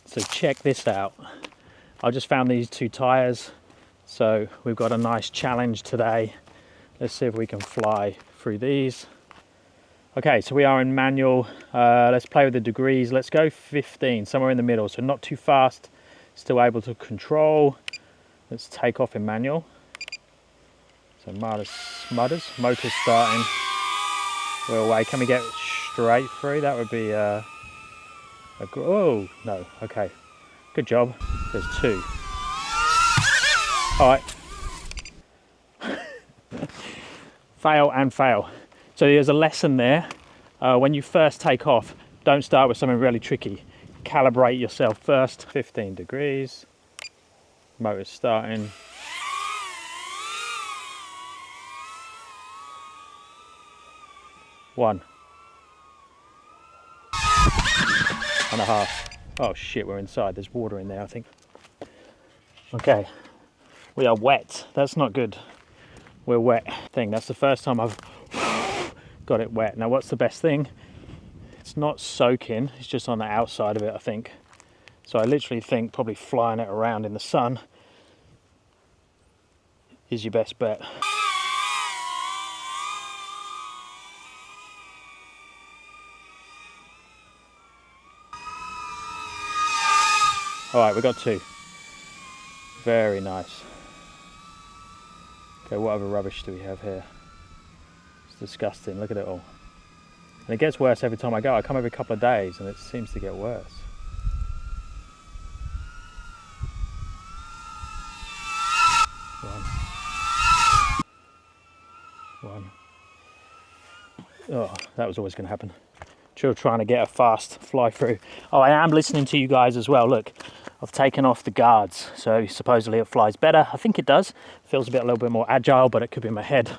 So check this out. I just found these two tyres, so we've got a nice challenge today. Let's see if we can fly through these. Okay, so we are in manual. Let's play with the degrees. Let's go 15, somewhere in the middle, so not too fast, still able to control. Let's take off in manual. So mutters, motor's starting. We're away. Can we get straight through? That would be oh, no, okay. Good job. There's two. All right. Fail and fail. So there's a lesson there. When you first take off, don't start with something really tricky. Calibrate yourself first. 15 degrees. Motor's starting. One. And a half. Oh shit, we're inside. There's water in there, I think. Okay. We are wet. That's not good. We're wet. That's the first time I've got it wet. Now what's the best thing? It's not soaking, it's just on the outside of it, I think. So I literally think probably flying it around in the sun is your best bet. All right, we got two. Very nice. Okay, what other rubbish do we have here? It's disgusting, look at it all. And it gets worse every time I go. I come every couple of days and it seems to get worse. One. Oh, that was always going to happen. Still trying to get a fast fly through. Oh, I am listening to you guys as well. Look, I've taken off the guards, so supposedly it flies better. I think it does. Feels a little bit more agile, but it could be my head.